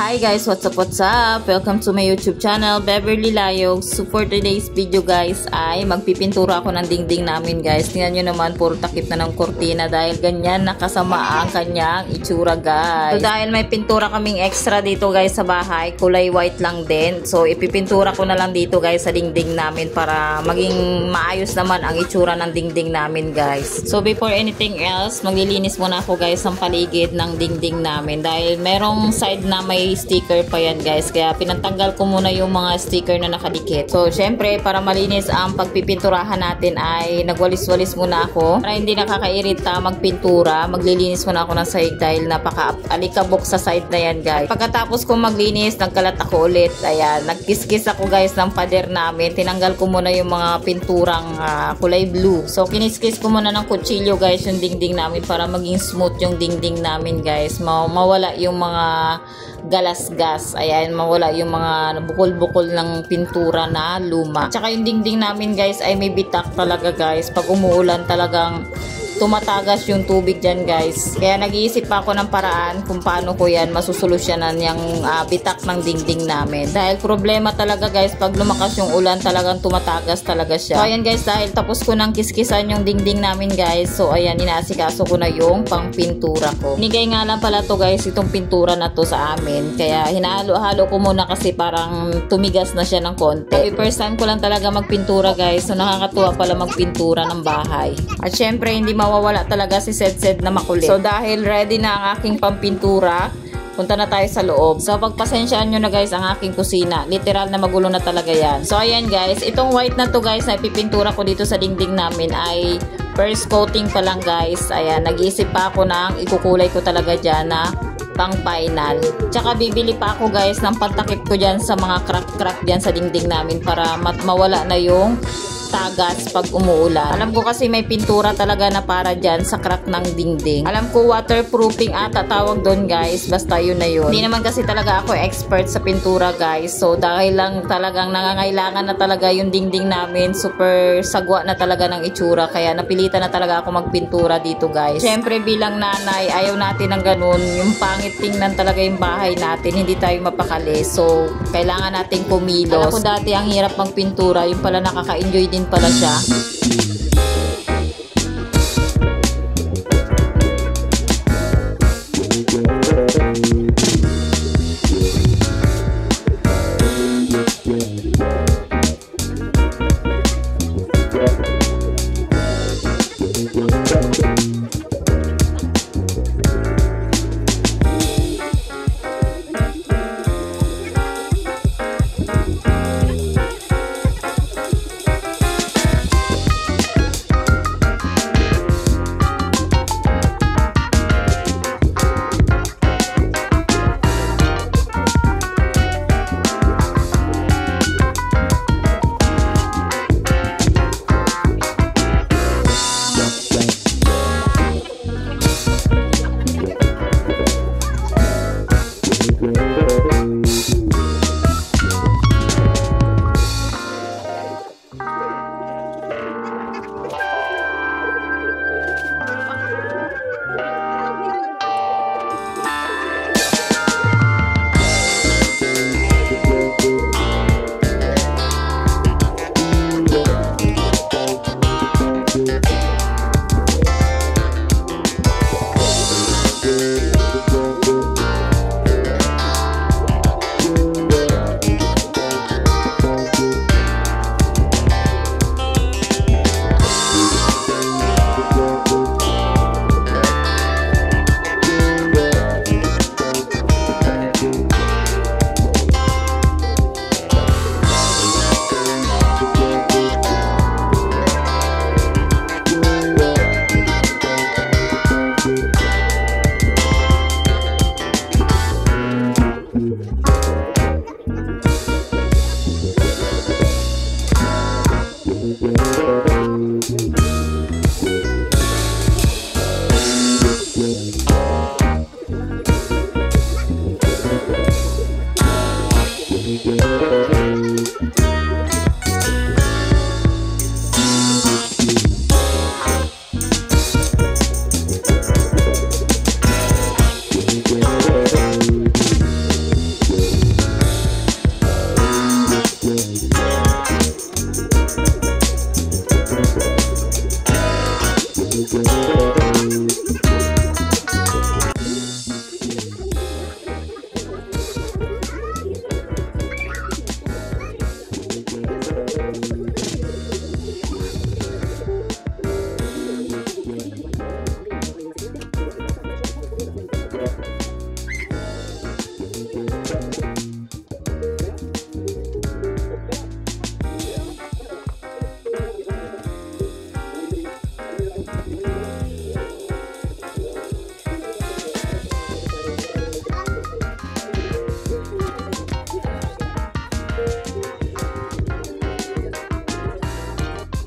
Hi guys, what's up? Welcome to my YouTube channel, Beverly Layog. So for today's video guys ay magpipintura ako ng dingding namin guys. Tingnan nyo naman, puro takip na ng kurtina dahil ganyan nakasama ang kanyang itsura guys. So dahil may pintura kaming extra dito guys sa bahay, kulay white lang din. So ipipintura ko na lang dito guys sa dingding namin para maging maayos naman ang itsura ng dingding namin guys. So before anything else, maglilinis muna ako guys ng paligid ng dingding namin dahil merong side na may sticker pa yan guys, kaya pinatanggal ko muna yung mga sticker na nakadikit. So syempre para malinis ang pagpipinturahan natin ay nagwalis-walis muna ako para hindi nakakairita magpintura. Maglilinis muna ako ng side dahil napaka-alikabok sa side na yan guys. Pagkatapos ko maglinis, nagkalat ako ulit. Ayan, nagkiskis ako guys ng pader namin. Tinanggal ko muna yung mga pinturang kulay blue. So kiniskis ko muna ng kutsilyo guys yung dingding namin para maging smooth yung dingding namin guys. Mawala yung mga galas-gas. Ayan, mawala yung mga bukol-bukol ng pintura na luma. Tsaka yung dingding namin guys ay may bitak talaga guys. Pag umuulan talagang tumatagas yung tubig dyan guys. Kaya nag-iisip pa ako ng paraan kung paano ko yan masusolusyonan yung bitak ng dingding namin. Dahil problema talaga guys, pag lumakas yung ulan talagang tumatagas talaga siya. So ayan guys, dahil tapos ko ng kiskisan yung dingding namin guys. So ayan, inaasikaso ko na yung pang pintura ko. Nigay nga lang pala to guys, itong pintura na to sa amin. Kaya hinalo-halo ko muna kasi parang tumigas na siya ng konti. So, first time ko lang talaga magpintura guys. So nakakatuwa pala magpintura ng bahay. At syempre hindi mawawala talaga si Sed na makulit. So dahil ready na ang aking pampintura, punta na tayo sa loob. So pagpasensyaan nyo na guys ang aking kusina. Literal na magulo na talaga yan. So ayan guys, itong white na to guys na ipipintura ko dito sa dingding namin ay first coating pa lang guys. Ayan, nag-iisip pa ako ng ikukulay ko talaga dyan na pang final. Tsaka bibili pa ako guys ng pantakip ko dyan sa mga crack-crack dyan sa dingding namin para mawala na yung tagas pag umuulan. Alam ko kasi may pintura talaga na para dyan sa crack ng dingding. Alam ko waterproofing ata tawag doon guys. Basta yun na yun. Hindi naman kasi talaga ako expert sa pintura guys. So dahil lang talagang nangangailangan na talaga yung dingding namin. Super sagwa na talaga ng itsura. Kaya napilitan na talaga ako magpintura dito guys. Siyempre bilang nanay, ayaw natin ng ganun. Yung pangit tingnan talaga yung bahay natin. Hindi tayo mapakali. So kailangan nating kumilos. Alam ko dati ang hirap magpintura. Yung pala nakaka-enjoy din pala siya.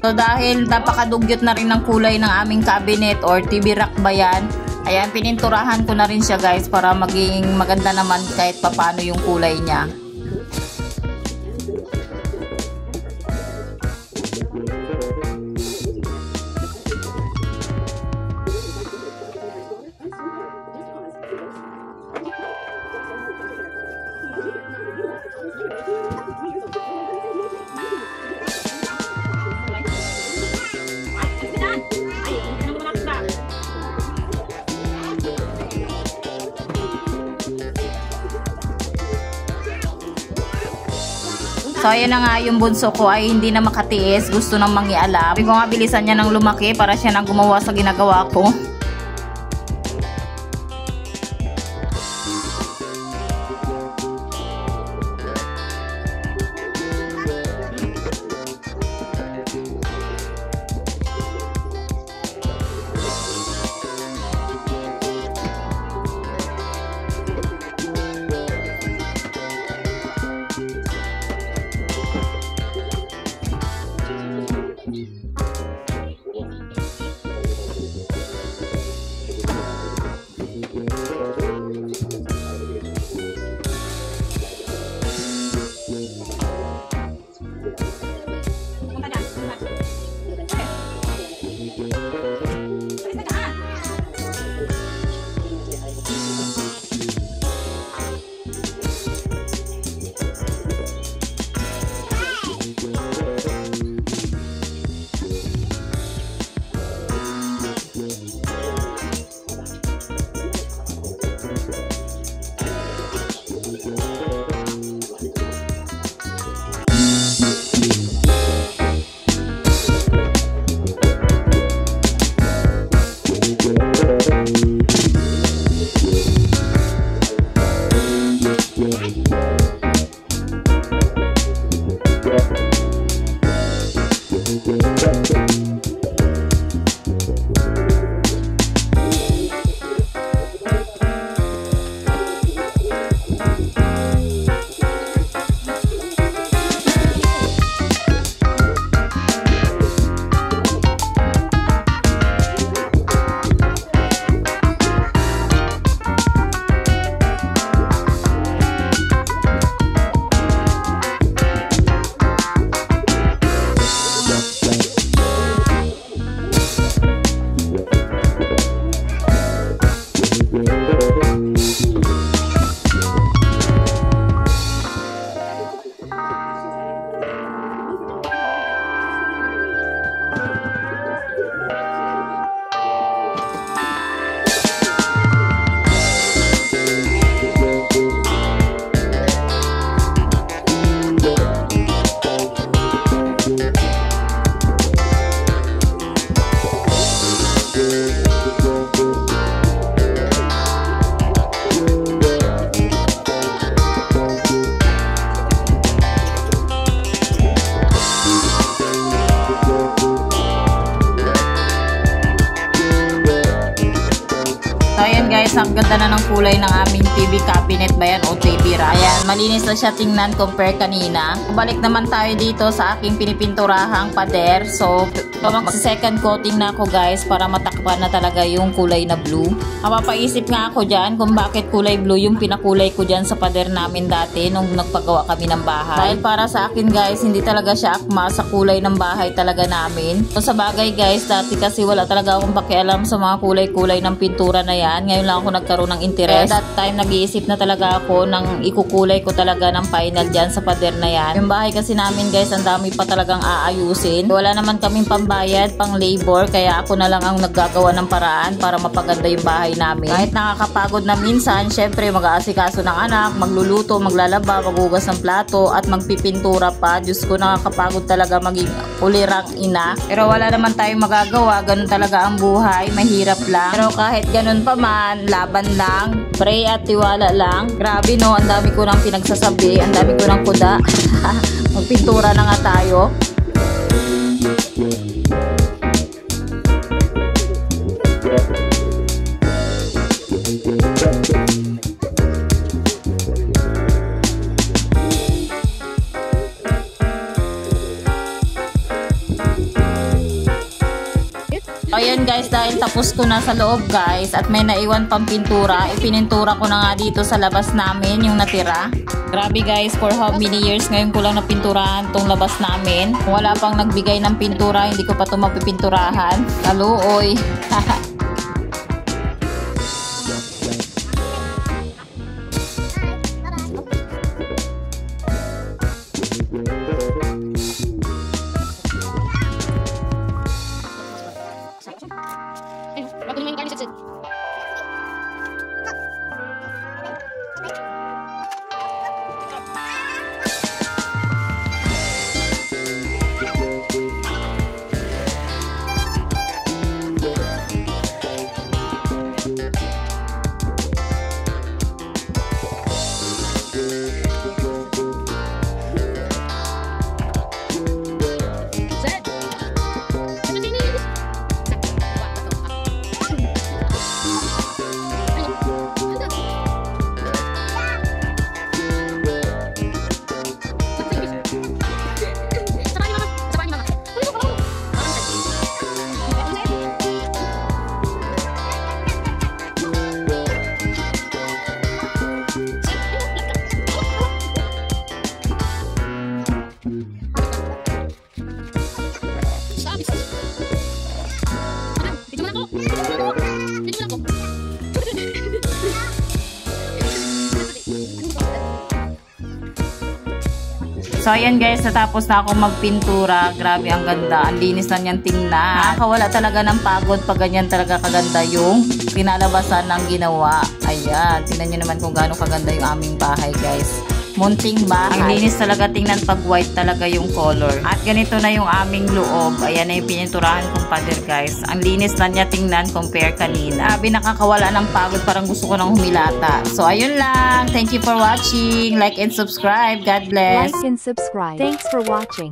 So dahil napakadugyot na rin ng kulay ng aming cabinet or TV rack ba yan, ayan, pininturahan ko na rin siya guys para maging maganda naman kahit papano yung kulay niya. So ayan na nga, yung bunso ko ay hindi na makatiis, gusto nang mangialam. Sabi ko nga bilisan niya nang lumaki para siya nang gumawa sa ginagawa ko. guys, ang ganda na ng kulay ng aming TV cabinet ba yan o TV rack. Ayan, malinis na siya tingnan compare kanina. Balik naman tayo dito sa aking pinipinturahang pader. So, magsi-second coating na ako guys para matakpan na talaga yung kulay na blue. Mapapaisip nga ako dyan kung bakit kulay blue yung pinakulay ko dyan sa pader namin dati nung nagpagawa kami ng bahay. Dahil para sa akin guys, hindi talaga siya akma sa kulay ng bahay talaga namin. So, sa bagay guys, dati kasi wala talaga akong pakialam sa mga kulay-kulay ng pintura na yan. Ngayon lang ako nagkaroon ng interest. That time, nag-iisip na talaga ako ng ikukulay ko talaga ng final dyan sa pader na yan. Yung bahay kasi namin guys, ang dami pa talagang aayusin. Wala naman kaming pambayad, pang labor, kaya ako na lang ang naggagawa ng paraan para mapaganda yung bahay namin. Kahit nakakapagod na minsan, syempre mag-aasikaso ng anak, magluluto, maglalaba, maghugas ng plato, at magpipintura pa. Diyos ko, nakakapagod talaga maging ulirang ina. Pero wala naman tayong magagawa, ganun talaga ang buhay, mahirap lang. Pero kahit ganun pa man, laban lang, pray at tiwala lang. Grabe no, ang dami ko nang pinagsasabi, ang dami ko nang kuda. Magpintura na nga tayo. Ayan guys, dahil tapos ko na sa loob guys at may naiwan pang pintura, ipinintura ko na nga dito sa labas namin yung natira. Grabe guys, for how many years ngayon ko lang napinturahan tong labas namin. Kung wala pang nagbigay ng pintura, hindi ko pa ito mapipinturahan. Kaluoy. So ayan guys, natapos na akong magpintura. Grabe, ang ganda. Ang linis na niyang tingnan. Nakakawala talaga ng pagod pag ganyan talaga kaganda yung pinalabasan ng ginawa. Ayan, tingnan nyo naman kung gaano kaganda yung aming bahay guys. Munting bahay. Ang linis talaga tingnan pag white talaga yung color. At ganito na yung aming loob. Ayan na yung pininturahan kong pader guys. Ang linis na niya tingnan compare kanina. Sabi, nakakawala ng pagod. Parang gusto ko nang humilata. So ayun lang. Thank you for watching. Like and subscribe. God bless. Like and subscribe. Thanks for watching.